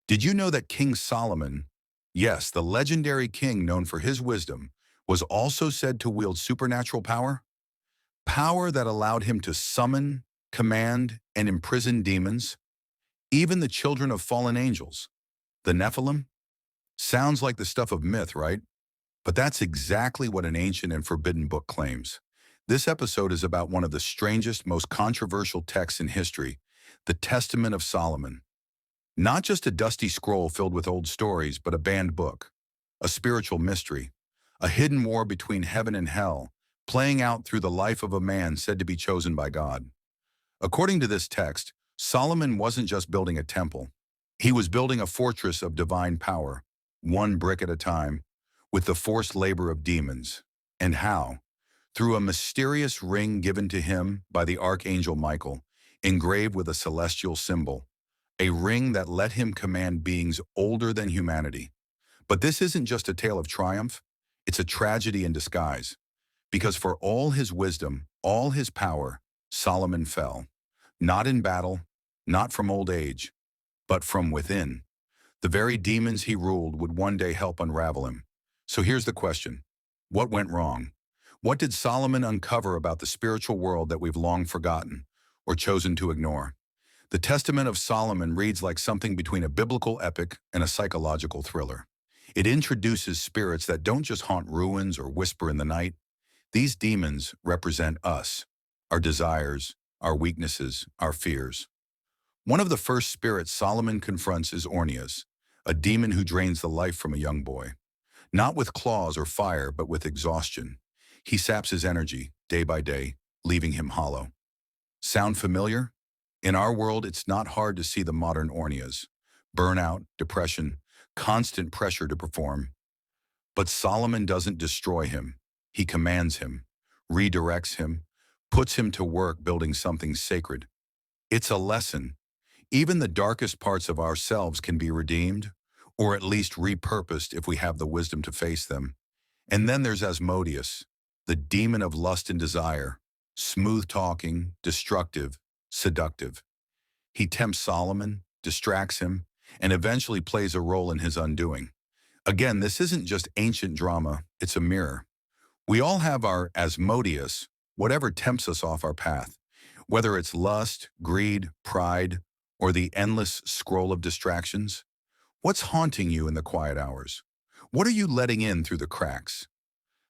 Did you know that King Solomon, yes, the legendary king known for his wisdom, was also said to wield supernatural power? Power that allowed him to summon, command, and imprison demons, even the children of fallen angels. The Nephilim? Sounds like the stuff of myth, right? But that's exactly what an ancient and forbidden book claims. This episode is about one of the strangest, most controversial texts in history, the Testament of Solomon. Not just a dusty scroll filled with old stories, but a banned book, a spiritual mystery, a hidden war between heaven and hell, playing out through the life of a man said to be chosen by God. According to this text, Solomon wasn't just building a temple. He was building a fortress of divine power, one brick at a time, with the forced labor of demons. And how? Through a mysterious ring given to him by the archangel Michael, engraved with a celestial symbol, a ring that let him command beings older than humanity. But this isn't just a tale of triumph, it's a tragedy in disguise. Because for all his wisdom, all his power, Solomon fell. Not in battle, not from old age, but from within. The very demons he ruled would one day help unravel him. So here's the question. What went wrong? What did Solomon uncover about the spiritual world that we've long forgotten or chosen to ignore? The Testament of Solomon reads like something between a biblical epic and a psychological thriller. It introduces spirits that don't just haunt ruins or whisper in the night. These demons represent us, our desires, our weaknesses, our fears. One of the first spirits Solomon confronts is Ornias, a demon who drains the life from a young boy. Not with claws or fire, but with exhaustion. He saps his energy, day by day, leaving him hollow. Sound familiar? In our world, it's not hard to see the modern Ornias. Burnout, depression, constant pressure to perform. But Solomon doesn't destroy him. He commands him, redirects him, puts him to work building something sacred. It's a lesson. Even the darkest parts of ourselves can be redeemed, or at least repurposed if we have the wisdom to face them. And then there's Asmodeus, the demon of lust and desire, smooth-talking, destructive, seductive. He tempts Solomon, distracts him, and eventually plays a role in his undoing. Again, this isn't just ancient drama, it's a mirror. We all have our Asmodeus, whatever tempts us off our path, whether it's lust, greed, pride, or the endless scroll of distractions. What's haunting you in the quiet hours? What are you letting in through the cracks?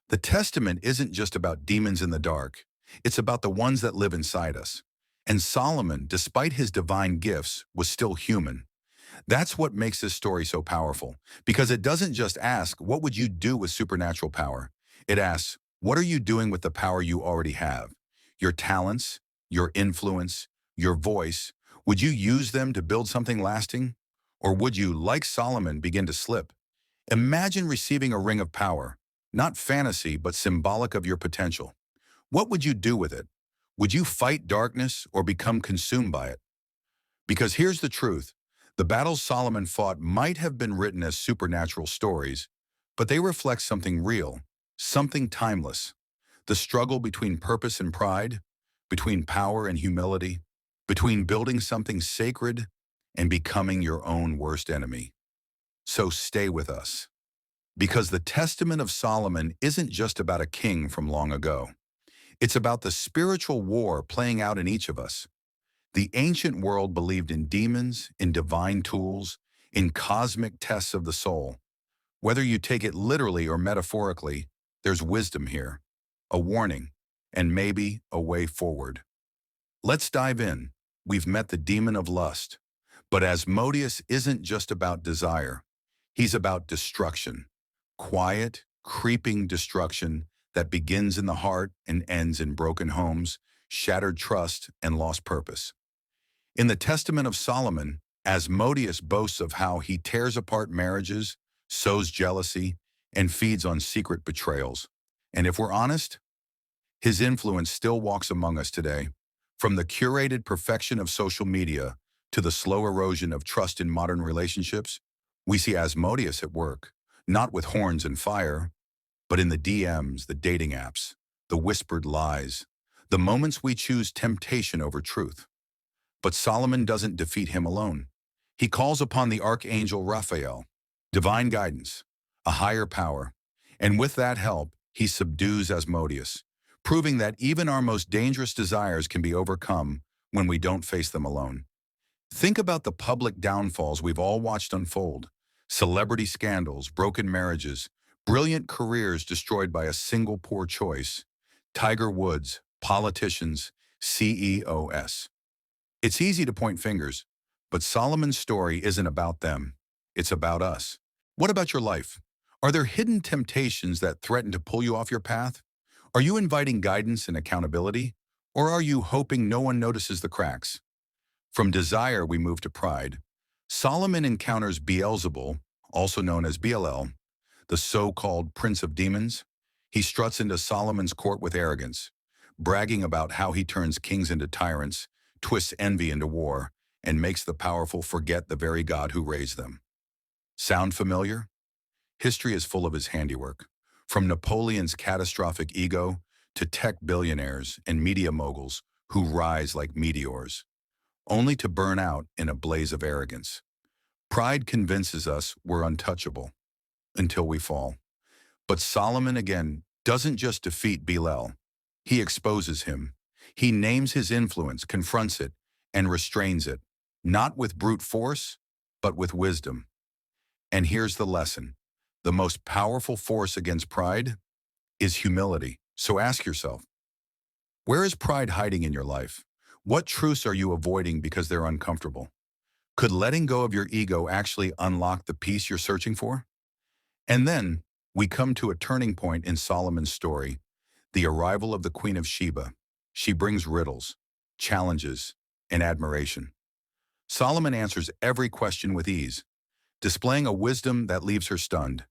The Testament isn't just about demons in the dark, it's about the ones that live inside us. And Solomon, despite his divine gifts, was still human. That's what makes this story so powerful, because it doesn't just ask, what would you do with supernatural power? It asks, what are you doing with the power you already have? Your talents, your influence, your voice, would you use them to build something lasting? Or would you, like Solomon, begin to slip? Imagine receiving a ring of power, not fantasy, but symbolic of your potential. What would you do with it? Would you fight darkness or become consumed by it? Because here's the truth. The battles Solomon fought might have been written as supernatural stories, but they reflect something real, something timeless. The struggle between purpose and pride, between power and humility, between building something sacred and becoming your own worst enemy. So stay with us. Because the Testament of Solomon isn't just about a king from long ago. It's about the spiritual war playing out in each of us. The ancient world believed in demons, in divine tools, in cosmic tests of the soul. Whether you take it literally or metaphorically, there's wisdom here, a warning, and maybe a way forward. Let's dive in. We've met the demon of lust. But Asmodeus isn't just about desire. He's about destruction. Quiet, creeping destruction that begins in the heart and ends in broken homes, shattered trust, and lost purpose. In the Testament of Solomon, Asmodeus boasts of how he tears apart marriages, sows jealousy, and feeds on secret betrayals. And if we're honest, his influence still walks among us today. From the curated perfection of social media to the slow erosion of trust in modern relationships, we see Asmodeus at work, not with horns and fire, but in the DMs, the dating apps, the whispered lies, the moments we choose temptation over truth. But Solomon doesn't defeat him alone. He calls upon the archangel Raphael, divine guidance, a higher power, and with that help, he subdues Asmodeus, proving that even our most dangerous desires can be overcome when we don't face them alone. Think about the public downfalls we've all watched unfold: celebrity scandals, broken marriages, brilliant careers destroyed by a single poor choice, Tiger Woods, politicians, CEOs. It's easy to point fingers, but Solomon's story isn't about them. It's about us. What about your life? Are there hidden temptations that threaten to pull you off your path? Are you inviting guidance and accountability? Or are you hoping no one notices the cracks? From desire, we move to pride. Solomon encounters Beelzebul, also known as Bel, the so-called prince of demons. He struts into Solomon's court with arrogance, bragging about how he turns kings into tyrants, twists envy into war, and makes the powerful forget the very God who raised them. Sound familiar? History is full of his handiwork, from Napoleon's catastrophic ego to tech billionaires and media moguls who rise like meteors, only to burn out in a blaze of arrogance. Pride convinces us we're untouchable until we fall. But Solomon, again, doesn't just defeat Bel. He exposes him. He names his influence, confronts it, and restrains it, not with brute force, but with wisdom. And here's the lesson. The most powerful force against pride is humility. So ask yourself, where is pride hiding in your life? What truths are you avoiding because they're uncomfortable? Could letting go of your ego actually unlock the peace you're searching for? And then we come to a turning point in Solomon's story, the arrival of the Queen of Sheba. She brings riddles, challenges, and admiration. Solomon answers every question with ease, displaying a wisdom that leaves her stunned.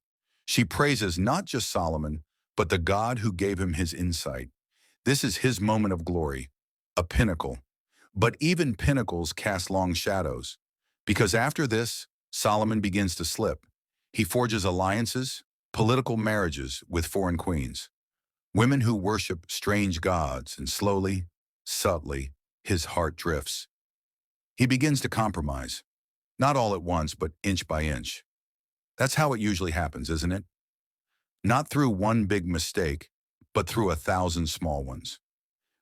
She praises not just Solomon, but the God who gave him his insight. This is his moment of glory, a pinnacle. But even pinnacles cast long shadows, because after this, Solomon begins to slip. He forges alliances, political marriages with foreign queens, women who worship strange gods, and slowly, subtly, his heart drifts. He begins to compromise, not all at once, but inch by inch. That's how it usually happens, isn't it? Not through one big mistake, but through 1,000 small ones.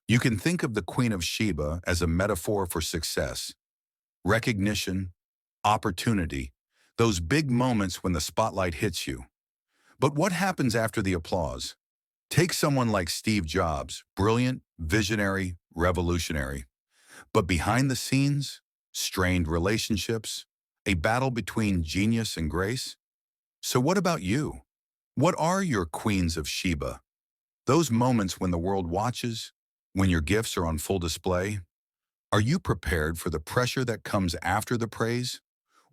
You can think of the Queen of Sheba as a metaphor for success, recognition, opportunity, those big moments when the spotlight hits you. But what happens after the applause? Take someone like Steve Jobs, brilliant, visionary, revolutionary. But behind the scenes, strained relationships, a battle between genius and grace. So what about you? What are your queens of Sheba? Those moments when the world watches, when your gifts are on full display? Are you prepared for the pressure that comes after the praise?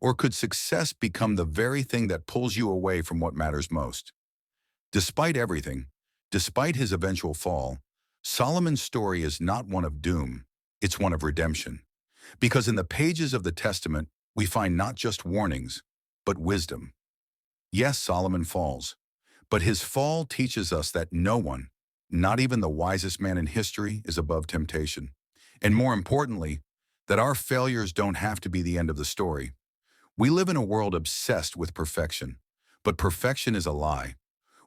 Or could success become the very thing that pulls you away from what matters most? Despite everything, despite his eventual fall, Solomon's story is not one of doom, it's one of redemption. Because in the pages of the Testament, we find not just warnings, but wisdom. Yes, Solomon falls, but his fall teaches us that no one, not even the wisest man in history, is above temptation. And more importantly, that our failures don't have to be the end of the story. We live in a world obsessed with perfection, but perfection is a lie.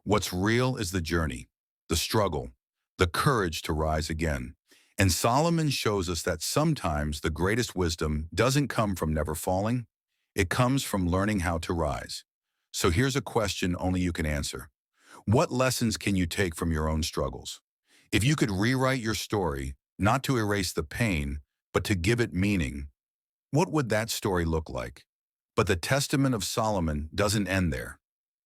What's real is the journey, the struggle, the courage to rise again. And Solomon shows us that sometimes the greatest wisdom doesn't come from never falling, it comes from learning how to rise. So here's a question only you can answer. What lessons can you take from your own struggles? If you could rewrite your story, not to erase the pain, but to give it meaning, what would that story look like? But the testament of Solomon doesn't end there.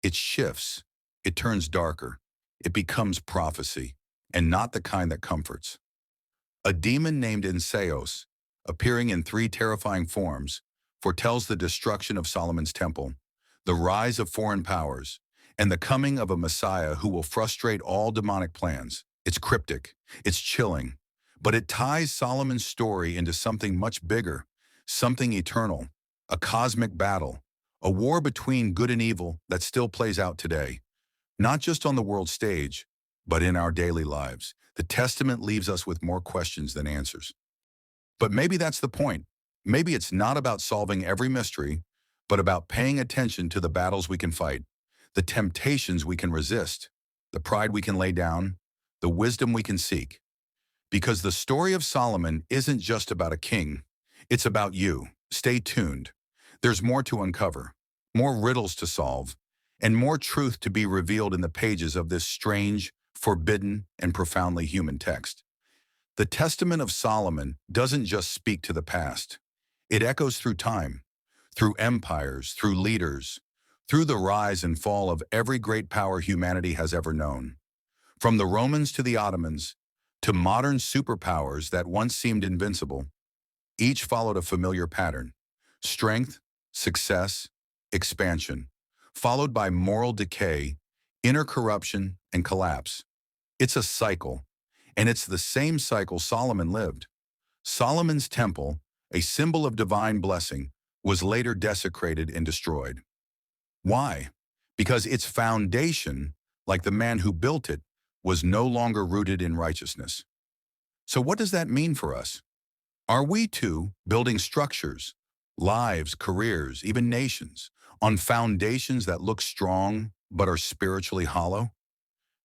It shifts, it turns darker, it becomes prophecy, and not the kind that comforts. A demon named Enslave, appearing in 3 terrifying forms, foretells the destruction of Solomon's temple, the rise of foreign powers, and the coming of a Messiah who will frustrate all demonic plans. It's cryptic, it's chilling, but it ties Solomon's story into something much bigger, something eternal, a cosmic battle, a war between good and evil that still plays out today, not just on the world stage, but in our daily lives. The Testament leaves us with more questions than answers. But maybe that's the point. Maybe it's not about solving every mystery, but about paying attention to the battles we can fight, the temptations we can resist, the pride we can lay down, the wisdom we can seek. Because the story of Solomon isn't just about a king, it's about you. Stay tuned. There's more to uncover, more riddles to solve, and more truth to be revealed in the pages of this strange, forbidden, and profoundly human text. The Testament of Solomon doesn't just speak to the past. It echoes through time, through empires, through leaders, through the rise and fall of every great power humanity has ever known. From the Romans to the Ottomans, to modern superpowers that once seemed invincible, each followed a familiar pattern: strength, success, expansion, followed by moral decay, inner corruption, and collapse. It's a cycle, and it's the same cycle Solomon lived. Solomon's temple, a symbol of divine blessing, was later desecrated and destroyed. Why? Because its foundation, like the man who built it, was no longer rooted in righteousness. So what does that mean for us? Are we too building structures, lives, careers, even nations, on foundations that look strong but are spiritually hollow?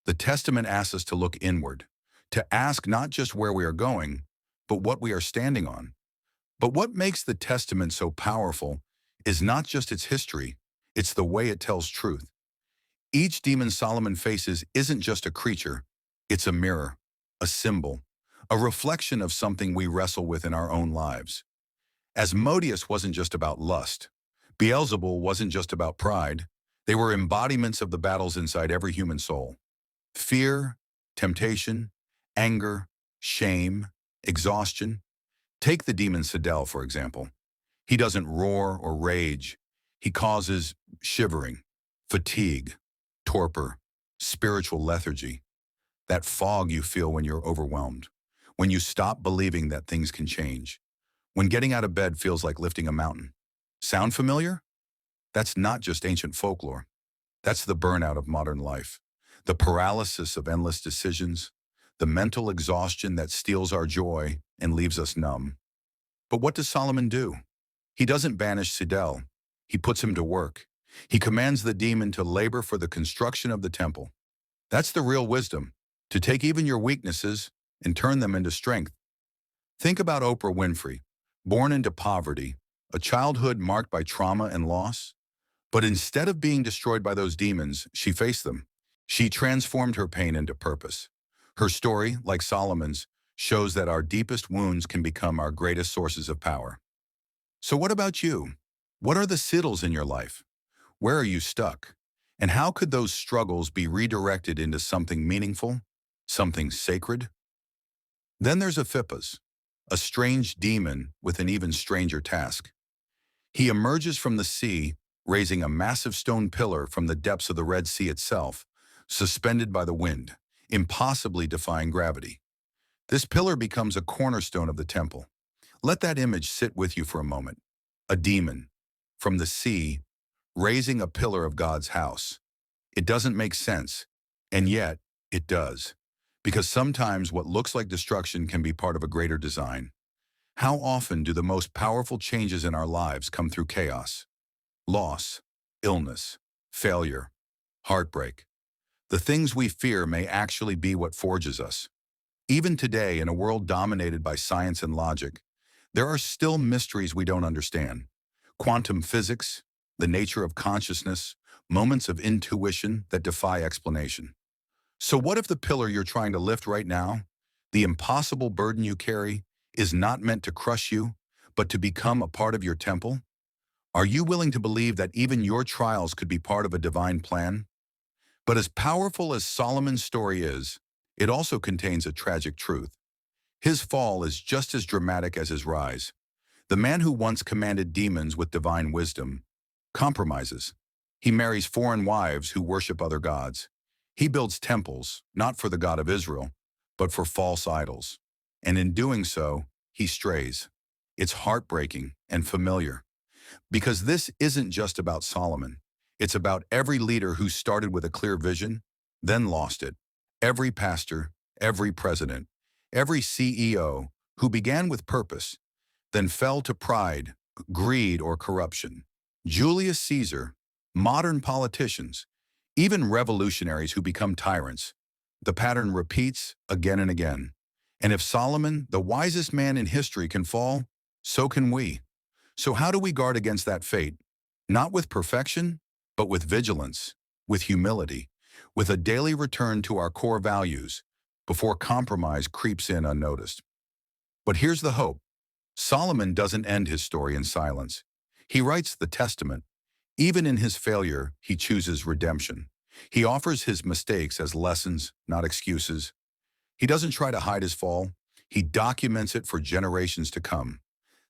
The Testament asks us to look inward, to ask not just where we are going, but what we are standing on. But what makes the Testament so powerful is not just its history, it's the way it tells truth. Each demon Solomon faces isn't just a creature, it's a mirror, a symbol, a reflection of something we wrestle with in our own lives. Asmodeus wasn't just about lust. Beelzebul wasn't just about pride. They were embodiments of the battles inside every human soul. Fear, temptation, anger, shame, exhaustion. Take the demon Sidel, for example. He doesn't roar or rage. He causes shivering, fatigue, torpor, spiritual lethargy, that fog you feel when you're overwhelmed, when you stop believing that things can change, when getting out of bed feels like lifting a mountain. Sound familiar? That's not just ancient folklore. That's the burnout of modern life, the paralysis of endless decisions, the mental exhaustion that steals our joy and leaves us numb. But what does Solomon do? He doesn't banish Sidel. He puts him to work. He commands the demon to labor for the construction of the temple. That's the real wisdom, to take even your weaknesses and turn them into strength. Think about Oprah Winfrey, born into poverty, a childhood marked by trauma and loss. But instead of being destroyed by those demons, she faced them. She transformed her pain into purpose. Her story, like Solomon's, shows that our deepest wounds can become our greatest sources of power. So what about you? What are the siddles in your life? Where are you stuck? And how could those struggles be redirected into something meaningful, something sacred? Then there's Ephippus, a strange demon with an even stranger task. He emerges from the sea, raising a massive stone pillar from the depths of the Red Sea itself, suspended by the wind, impossibly defying gravity. This pillar becomes a cornerstone of the temple. Let that image sit with you for a moment. A demon, from the sea, raising a pillar of God's house. It doesn't make sense, and yet it does. Because sometimes what looks like destruction can be part of a greater design. How often do the most powerful changes in our lives come through chaos? Loss, illness, failure, heartbreak. The things we fear may actually be what forges us. Even today, in a world dominated by science and logic, there are still mysteries we don't understand. Quantum physics, the nature of consciousness, moments of intuition that defy explanation. So what if the pillar you're trying to lift right now, the impossible burden you carry, is not meant to crush you, but to become a part of your temple? Are you willing to believe that even your trials could be part of a divine plan? But as powerful as Solomon's story is, it also contains a tragic truth. His fall is just as dramatic as his rise. The man who once commanded demons with divine wisdom compromises. He marries foreign wives who worship other gods. He builds temples, not for the God of Israel, but for false idols. And in doing so, he strays. It's heartbreaking and familiar. Because this isn't just about Solomon. It's about every leader who started with a clear vision, then lost it. Every pastor, every president, every CEO who began with purpose, then fell to pride, greed, or corruption. Julius Caesar, modern politicians, even revolutionaries who become tyrants. The pattern repeats again and again. And if Solomon, the wisest man in history, can fall, so can we. So how do we guard against that fate? Not with perfection, but with vigilance, with humility, with a daily return to our core values before compromise creeps in unnoticed. But here's the hope. Solomon doesn't end his story in silence. He writes the testament. Even in his failure, he chooses redemption. He offers his mistakes as lessons, not excuses. He doesn't try to hide his fall. He documents it for generations to come.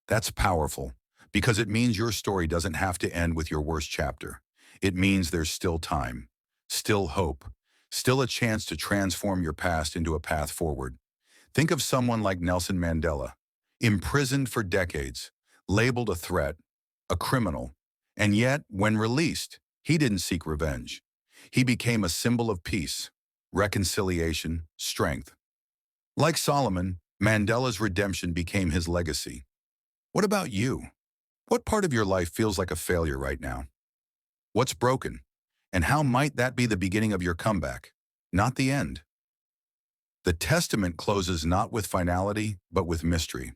That's powerful, because it means your story doesn't have to end with your worst chapter. It means there's still time, still hope, still a chance to transform your past into a path forward. Think of someone like Nelson Mandela, imprisoned for decades, labeled a threat, a criminal, and yet, when released, he didn't seek revenge. He became a symbol of peace, reconciliation, strength. Like Solomon, Mandela's redemption became his legacy. What about you? What part of your life feels like a failure right now? What's broken? And how might that be the beginning of your comeback, not the end? The testament closes not with finality, but with mystery.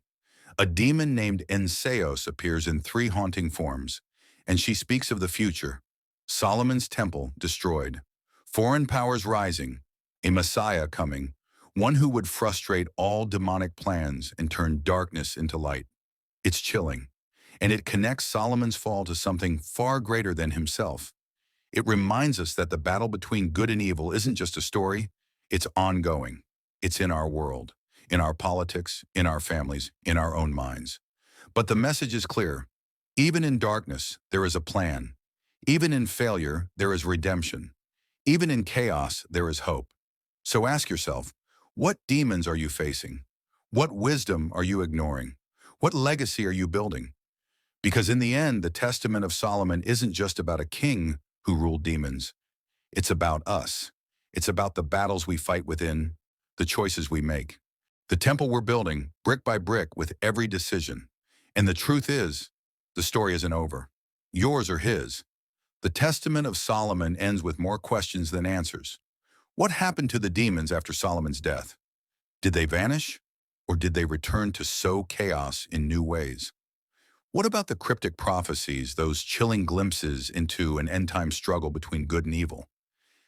A demon named Enslave appears in 3 haunting forms, and she speaks of the future. Solomon's temple destroyed, foreign powers rising, a Messiah coming, one who would frustrate all demonic plans and turn darkness into light. It's chilling, and it connects Solomon's fall to something far greater than himself. It reminds us that the battle between good and evil isn't just a story, it's ongoing. It's in our world, in our politics, in our families, in our own minds. But the message is clear. Even in darkness, there is a plan. Even in failure, there is redemption. Even in chaos, there is hope. So ask yourself, what demons are you facing? What wisdom are you ignoring? What legacy are you building? Because in the end, the testament of Solomon isn't just about a king who ruled demons. It's about us. It's about the battles we fight within, the choices we make, the temple we're building, brick by brick, with every decision. And the truth is, the story isn't over. Yours or his. The testament of Solomon ends with more questions than answers. What happened to the demons after Solomon's death? Did they vanish? Or did they return to sow chaos in new ways? What about the cryptic prophecies, those chilling glimpses into an end-time struggle between good and evil?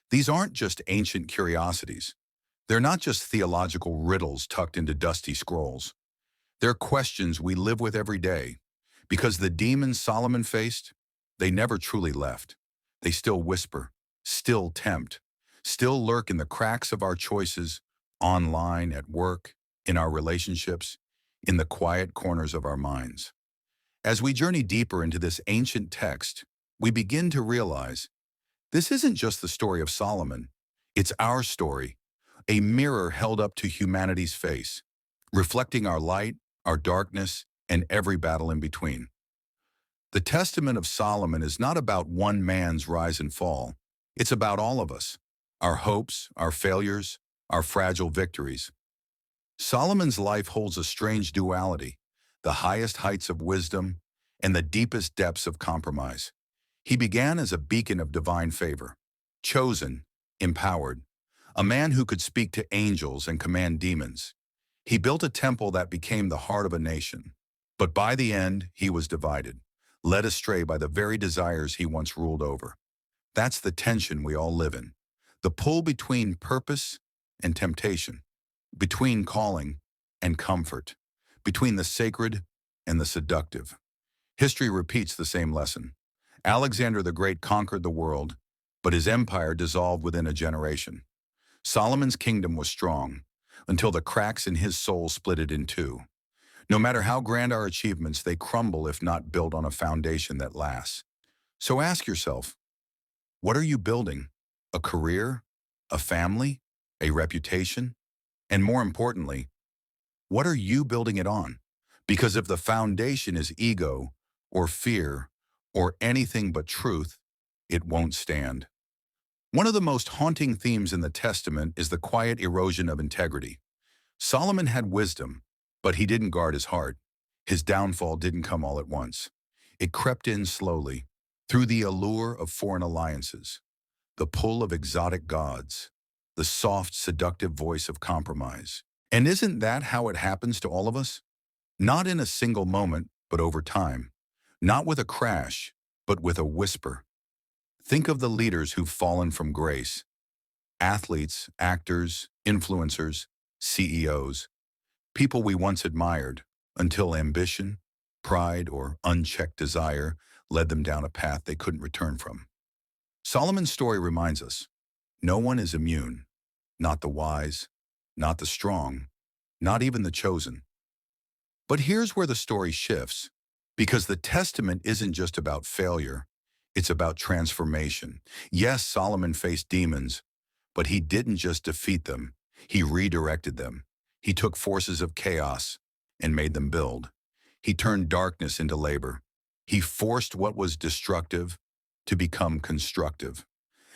These aren't just ancient curiosities. They're not just theological riddles tucked into dusty scrolls. They're questions we live with every day, because the demons Solomon faced, they never truly left. They still whisper, still tempt, still lurk in the cracks of our choices, online, at work, in our relationships, in the quiet corners of our minds. As we journey deeper into this ancient text, we begin to realize this isn't just the story of Solomon. It's our story, a mirror held up to humanity's face, reflecting our light, our darkness, and every battle in between. The testament of Solomon is not about one man's rise and fall. It's about all of us, our hopes, our failures, our fragile victories. Solomon's life holds a strange duality, the highest heights of wisdom and the deepest depths of compromise. He began as a beacon of divine favor, chosen, empowered, a man who could speak to angels and command demons. He built a temple that became the heart of a nation. But by the end, he was divided, led astray by the very desires he once ruled over. That's the tension we all live in, the pull between purpose and temptation, between calling and comfort, between the sacred and the seductive. History repeats the same lesson. Alexander the Great conquered the world, but his empire dissolved within a generation. Solomon's kingdom was strong, until the cracks in his soul split it in two. No matter how grand our achievements, they crumble if not built on a foundation that lasts. So ask yourself, what are you building? A career? A family? A reputation? And more importantly, what are you building it on? Because if the foundation is ego, or fear, or anything but truth, it won't stand. One of the most haunting themes in the Testament is the quiet erosion of integrity. Solomon had wisdom, but he didn't guard his heart. His downfall didn't come all at once. It crept in slowly, through the allure of foreign alliances, the pull of exotic gods, the soft, seductive voice of compromise. And isn't that how it happens to all of us? Not in a single moment, but over time. Not with a crash, but with a whisper. Think of the leaders who've fallen from grace. Athletes, actors, influencers, CEOs. People we once admired, until ambition, pride, or unchecked desire led them down a path they couldn't return from. Solomon's story reminds us, no one is immune. Not the wise, not the strong, not even the chosen. But here's where the story shifts, because the testament isn't just about failure, it's about transformation. Yes, Solomon faced demons, but he didn't just defeat them, he redirected them. He took forces of chaos and made them build. He turned darkness into labor. He forced what was destructive to become constructive.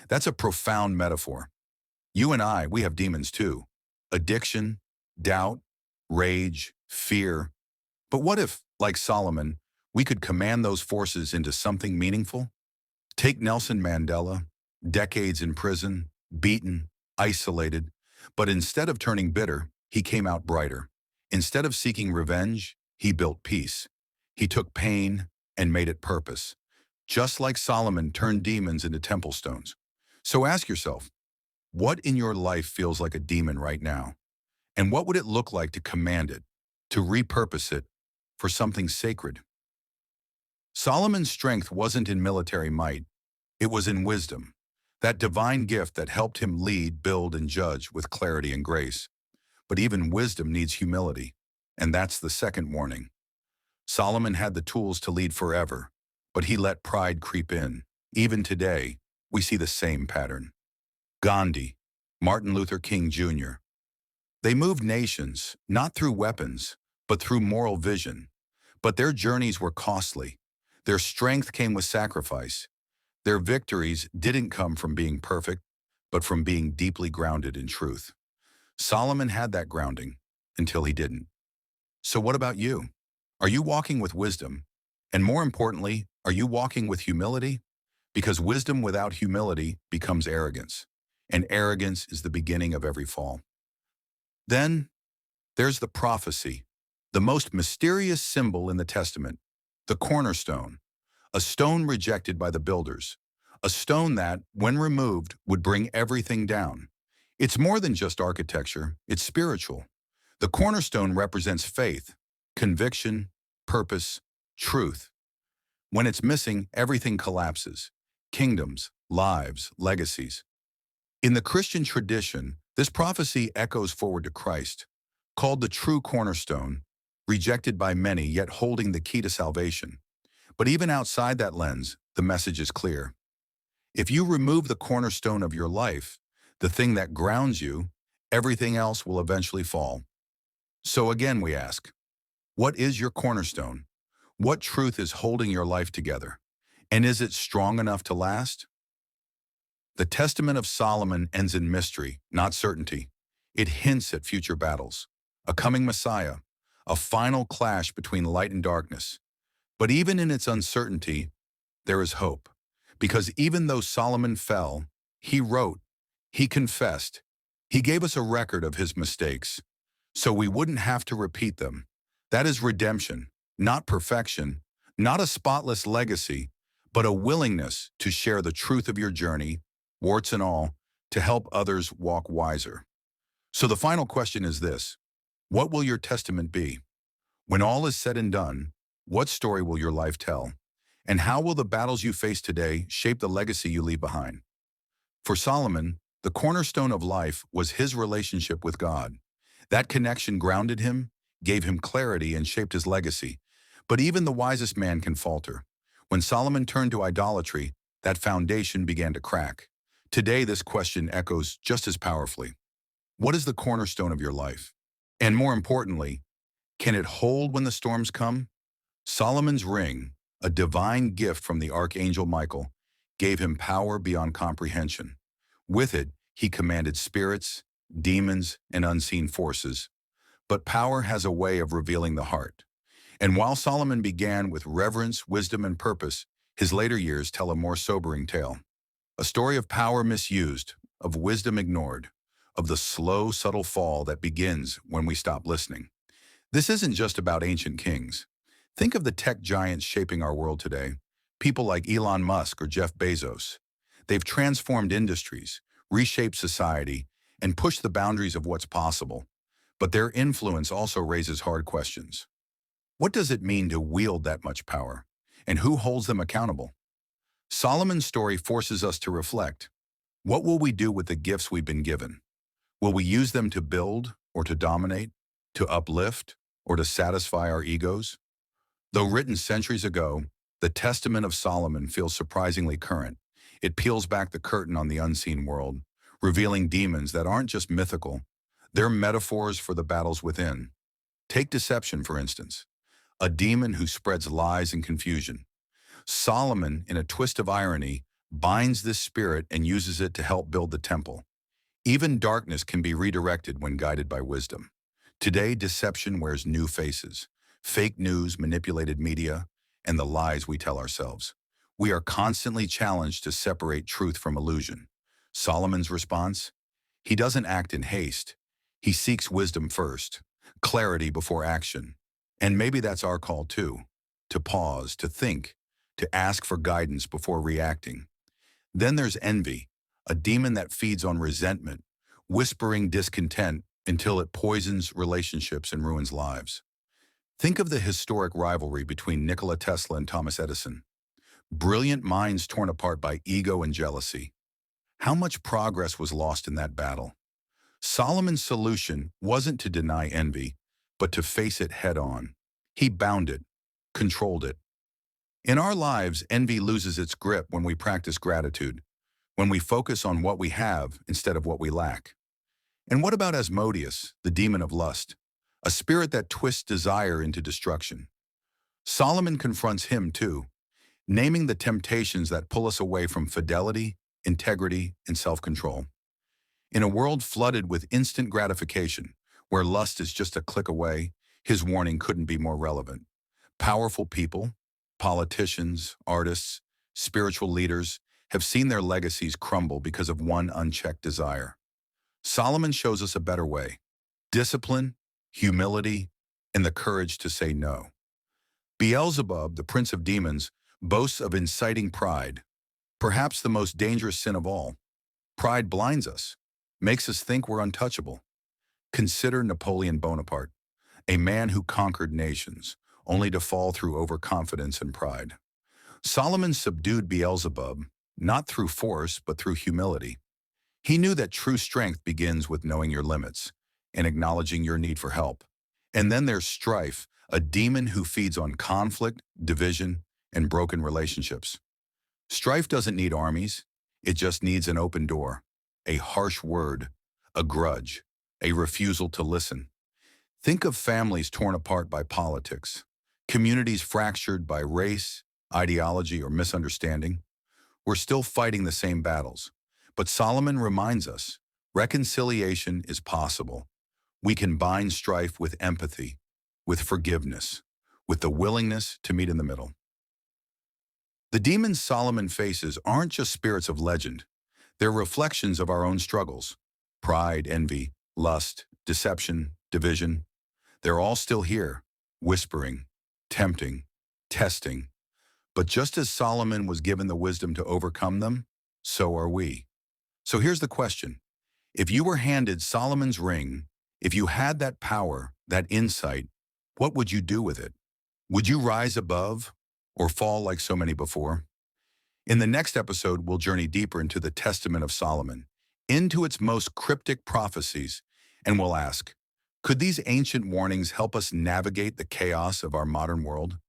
That's a profound metaphor. You and I, we have demons too. Addiction, doubt, rage, fear. But what if, like Solomon, we could command those forces into something meaningful? Take Nelson Mandela, decades in prison, beaten, isolated, but instead of turning bitter, he came out brighter. Instead of seeking revenge, he built peace. He took pain and made it purpose, just like Solomon turned demons into temple stones. So ask yourself, what in your life feels like a demon right now? And what would it look like to command it, to repurpose it for something sacred? Solomon's strength wasn't in military might, it was in wisdom, that divine gift that helped him lead, build, and judge with clarity and grace. But even wisdom needs humility, and that's the second warning. Solomon had the tools to lead forever, but he let pride creep in. Even today, we see the same pattern. Gandhi, Martin Luther King Jr. They moved nations, not through weapons, but through moral vision. But their journeys were costly. Their strength came with sacrifice. Their victories didn't come from being perfect, but from being deeply grounded in truth. Solomon had that grounding until he didn't. So what about you? Are you walking with wisdom? And more importantly, are you walking with humility? Because wisdom without humility becomes arrogance, and arrogance is the beginning of every fall. Then there's the prophecy, the most mysterious symbol in the Testament, the cornerstone, a stone rejected by the builders, a stone that, when removed, would bring everything down. It's more than just architecture, it's spiritual. The cornerstone represents faith, conviction, purpose, truth. When it's missing, everything collapses. Kingdoms, lives, legacies. In the Christian tradition, this prophecy echoes forward to Christ, called the true cornerstone, rejected by many yet holding the key to salvation. But even outside that lens, the message is clear. If you remove the cornerstone of your life, the thing that grounds you, everything else will eventually fall. So again we ask, what is your cornerstone? What truth is holding your life together? And is it strong enough to last? The Testament of Solomon ends in mystery, not certainty. It hints at future battles, a coming Messiah, a final clash between light and darkness. But even in its uncertainty, there is hope. Because even though Solomon fell, he wrote, he confessed, he gave us a record of his mistakes, so we wouldn't have to repeat them. That is redemption, not perfection, not a spotless legacy, but a willingness to share the truth of your journey, warts and all, to help others walk wiser. So the final question is this: what will your testament be? When all is said and done, what story will your life tell? And how will the battles you face today shape the legacy you leave behind? For Solomon, the cornerstone of life was his relationship with God. That connection grounded him, gave him clarity, and shaped his legacy. But even the wisest man can falter. When Solomon turned to idolatry, that foundation began to crack. Today, this question echoes just as powerfully. What is the cornerstone of your life? And more importantly, can it hold when the storms come? Solomon's ring, a divine gift from the archangel Michael, gave him power beyond comprehension. With it, he commanded spirits, demons, and unseen forces. But power has a way of revealing the heart. And while Solomon began with reverence, wisdom, and purpose, his later years tell a more sobering tale. A story of power misused, of wisdom ignored, of the slow, subtle fall that begins when we stop listening. This isn't just about ancient kings. Think of the tech giants shaping our world today. People like Elon Musk or Jeff Bezos. They've transformed industries, reshaped society, and pushed the boundaries of what's possible. But their influence also raises hard questions. What does it mean to wield that much power? And who holds them accountable? Solomon's story forces us to reflect. What will we do with the gifts we've been given? Will we use them to build or to dominate, to uplift or to satisfy our egos? Though written centuries ago, the Testament of Solomon feels surprisingly current. It peels back the curtain on the unseen world, revealing demons that aren't just mythical. They're metaphors for the battles within. Take deception, for instance, a demon who spreads lies and confusion. Solomon, in a twist of irony, binds this spirit and uses it to help build the temple. Even darkness can be redirected when guided by wisdom. Today, deception wears new faces: fake news, manipulated media, and the lies we tell ourselves. We are constantly challenged to separate truth from illusion. Solomon's response? He doesn't act in haste. He seeks wisdom first, clarity before action. And maybe that's our call too, to pause, to think, to ask for guidance before reacting. Then there's envy, a demon that feeds on resentment, whispering discontent until it poisons relationships and ruins lives. Think of the historic rivalry between Nikola Tesla and Thomas Edison. Brilliant minds torn apart by ego and jealousy. How much progress was lost in that battle? Solomon's solution wasn't to deny envy, but to face it head on. He bound it, controlled it. In our lives, envy loses its grip when we practice gratitude, when we focus on what we have instead of what we lack. And what about Asmodeus, the demon of lust, a spirit that twists desire into destruction? Solomon confronts him too, naming the temptations that pull us away from fidelity, integrity, and self-control. In a world flooded with instant gratification, where lust is just a click away, his warning couldn't be more relevant. Powerful people, politicians, artists, spiritual leaders, have seen their legacies crumble because of one unchecked desire. Solomon shows us a better way: discipline, humility, and the courage to say no. Beelzebub, the prince of demons, boasts of inciting pride, perhaps the most dangerous sin of all. Pride blinds us, makes us think we're untouchable. Consider Napoleon Bonaparte, a man who conquered nations, only to fall through overconfidence and pride. Solomon subdued Beelzebub, not through force, but through humility. He knew that true strength begins with knowing your limits and acknowledging your need for help. And then there's strife, a demon who feeds on conflict, division, and broken relationships. Strife doesn't need armies. It just needs an open door, a harsh word, a grudge, a refusal to listen. Think of families torn apart by politics, communities fractured by race, ideology, or misunderstanding. We're still fighting the same battles. But Solomon reminds us, reconciliation is possible. We can bind strife with empathy, with forgiveness, with the willingness to meet in the middle. The demons Solomon faces aren't just spirits of legend. They're reflections of our own struggles: pride, envy, lust, deception, division. They're all still here, whispering, tempting, testing. But just as Solomon was given the wisdom to overcome them, so are we. So here's the question. If you were handed Solomon's ring, if you had that power, that insight, what would you do with it? Would you rise above or fall like so many before? In the next episode, we'll journey deeper into the Testament of Solomon, into its most cryptic prophecies, and we'll ask, could these ancient warnings help us navigate the chaos of our modern world?